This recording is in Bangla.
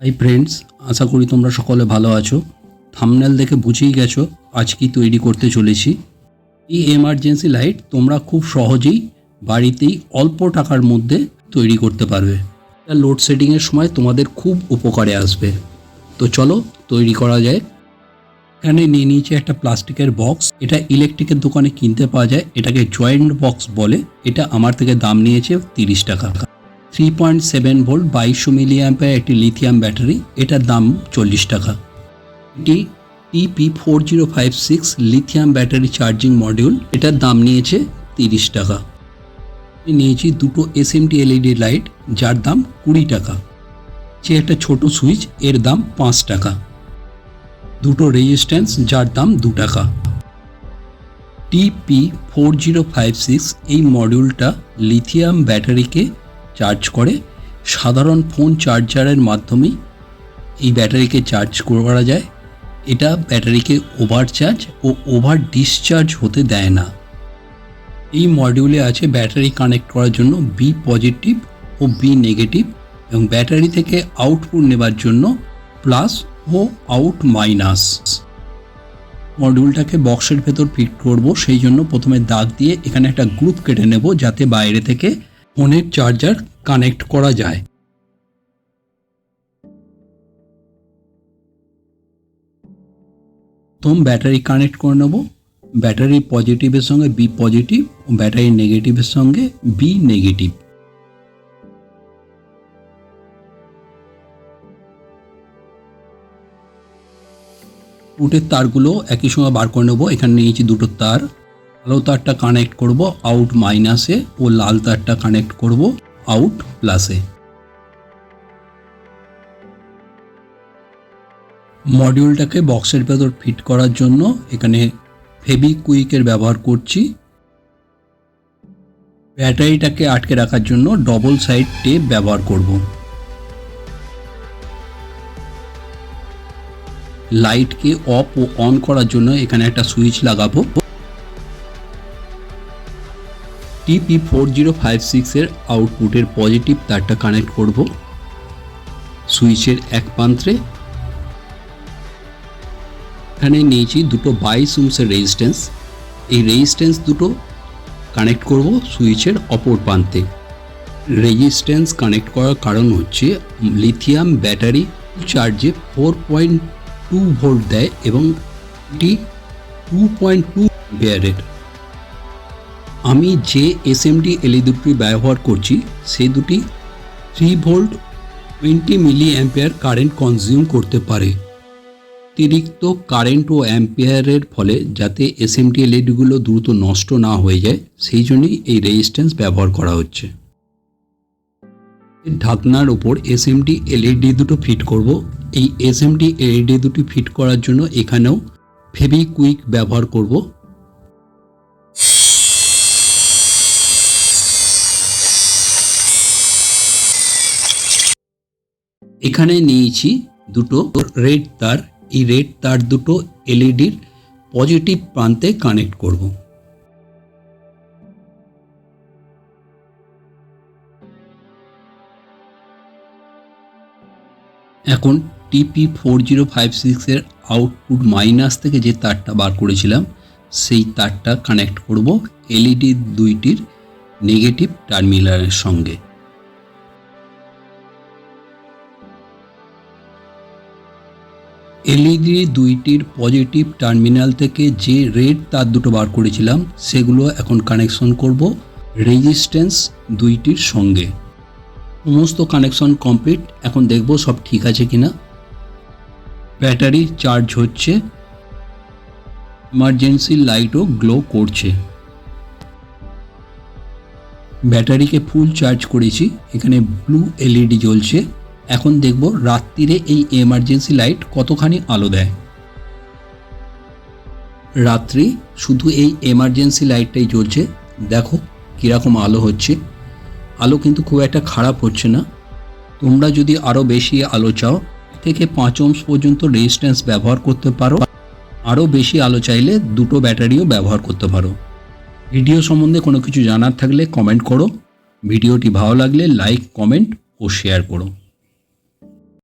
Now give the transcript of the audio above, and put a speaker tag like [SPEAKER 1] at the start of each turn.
[SPEAKER 1] হাই ফ্রেন্ডস, আশা করি তোমরা সকলে ভালো আছো। থাম্বনেল দেখে বুঝেই গেছো আজ কি তৈরি করতে চলেছি। এই এমার্জেন্সি লাইট তোমরা খুব সহজেই বাড়িতেই অল্প টাকার মধ্যে তৈরি করতে পারবে। এটা লোডশেডিংয়ের সময় তোমাদের খুব উপকারে আসবে। তো চলো তৈরি করা যায়। এখানে নিয়ে নিয়েছি একটা প্লাস্টিকের বক্স। এটা ইলেকট্রিকের দোকানে কিনতে পাওয়া যায়, এটাকে জয়েন্ট বক্স বলে। এটা আমার থেকে দাম নিয়েছে 30 টাকা। 3.7 ভোল্ট 2200 মিলি অ্যাম্পিয়ার একটি লিথিয়াম ব্যাটারি, এটার দাম 40 টাকা। এটি TP4056 lithium battery charging module, এটার দাম নিয়েছে 30 টাকা। নিয়েছি দুটো SMT LED লাইট, যার দাম 20 টাকা। যে একটা ছোট সুইচ, এর দাম 5 টাকা। দুটো রেজিস্ট্যান্স, যার দাম 2 টাকা। TP4056 এই মডিউলটা লিথিয়াম ব্যাটারিকে চার্জ করে। সাধারণ ফোন চার্জারের মাধ্যমেই এই ব্যাটারিকে চার্জ করা যায়। এটা ব্যাটারিকে ওভারচার্জ ও ওভার ডিসচার্জ হতে দেয় না। এই মডিউলে আছে ব্যাটারি কানেক্ট করার জন্য বি পজিটিভ ও বি নেগেটিভ, এবং ব্যাটারি থেকে আউটপুট নেবার জন্য প্লাস ও আউট মাইনাস। মডিউলটাকে বক্সের ভেতর ফিট করব, সেই জন্য প্রথমে দাগ দিয়ে এখানে একটা গ্রুপ কেটে নেব, যাতে বাইরে থেকে ফোনের চার্জার কানেক্ট করা যায়। প্রথম ব্যাটারি কানেক্ট করে নেব। ব্যাটারি পজিটিভের সঙ্গে বি পজিটিভ ও ব্যাটারি নেগেটিভের সঙ্গে বি নেগেটিভ। আউটের তারগুলো একই সঙ্গে বার করে নেব। এখানে নিয়েছি দুটো তার। কালো তারটা কানেক্ট করব আউট মাইনাসে ও লাল তারটা কানেক্ট করব আউট প্লাসে। মডিউলটাকে বক্সের ভেতর ফিট করার জন্য এখানে ফেভিকুইকের ব্যবহার করছি। ব্যাটারিটাকে আটকে রাখার জন্য ডবল সাইড টেপ ব্যবহার করব। লাইটকে অফ ও অন করার জন্য এখানে একটা সুইচ লাগাবো। TP4056 এর আউটপুটের পজিটিভ তারটা কানেক্ট করব সুইচের এক প্রান্তে। এখানে নিয়েছি দুটো 22 ওহমের রেজিস্ট্যান্স। এই রেজিস্ট্যান্স দুটো কানেক্ট করব সুইচের অপর প্রান্তে। রেজিস্ট্যান্স কানেক্ট করার কারণ হচ্ছে লিথিয়াম ব্যাটারি চার্জে 4.2 ভোল্ট দেয় এবং এটি 2.2 অ্যাম্পিয়ারের। আমি যে SMT LED দুটি ব্যবহার করছি সে দুটি 3 volt 20 milli ampere current consume করতে পারে। অতিরিক্ত কারেন্ট ও অ্যাম্পিয়ারের ফলে যাতে SMT LEDগুলো দ্রুত নষ্ট না হয়ে যায়, সেই জন্যই এই রেজিস্ট্যান্স ব্যবহার করা হচ্ছে। ঢাকনার উপর SMT LED দুটো ফিট করব। এই SMT LED দুটি ফিট করার জন্য এখানেও ফেভিকুইক ব্যবহার করব। এখানে নিয়েছি দুটো রেড তার। এই রেড তার দুটো LEDর পজিটিভ প্রান্তে কানেক্ট করব। এখন TP4056 এর আউটপুট মাইনাস থেকে যে তারটা বার করেছিলাম সেই তারটা কানেক্ট করব LED দুইটির নেগেটিভ টার্মিনালের সঙ্গে। LED দুইটির পজিটিভ টার্মিনাল থেকে যে রেড তার দুটো বার করেছিলাম সেগুলো এখন কানেকশন করব রেজিস্ট্যান্স দুইটির সঙ্গে। সমস্ত কানেকশন কমপ্লিট। এখন দেখব সব ঠিক আছে কিনা। ব্যাটারি চার্জ হচ্ছে, ইমার্জেন্সি লাইটও গ্লো করছে। ব্যাটারিকে ফুল চার্জ করেছি, এখানে ব্লু LED জ্বলছে। এখন দেখব রাত্রিরে এই এমার্জেন্সি লাইট কতখানি আলো দেয়। রাত্রি শুধু এই এমার্জেন্সি লাইটটাই জ্বলছে, দেখো কীরকম আলো হচ্ছে। আলো কিন্তু খুব একটা খারাপ হচ্ছে না। তোমরা যদি আরও বেশি আলো চাও থেকে 5 ওহম পর্যন্ত রেজিস্ট্যান্স ব্যবহার করতে পারো। আরও বেশি আলো চাইলে দুটো ব্যাটারিও ব্যবহার করতে পারো। ভিডিও সম্বন্ধে কোনো কিছু জানার থাকলে কমেন্ট করো। ভিডিওটি ভালো লাগলে লাইক, কমেন্ট ও শেয়ার করো।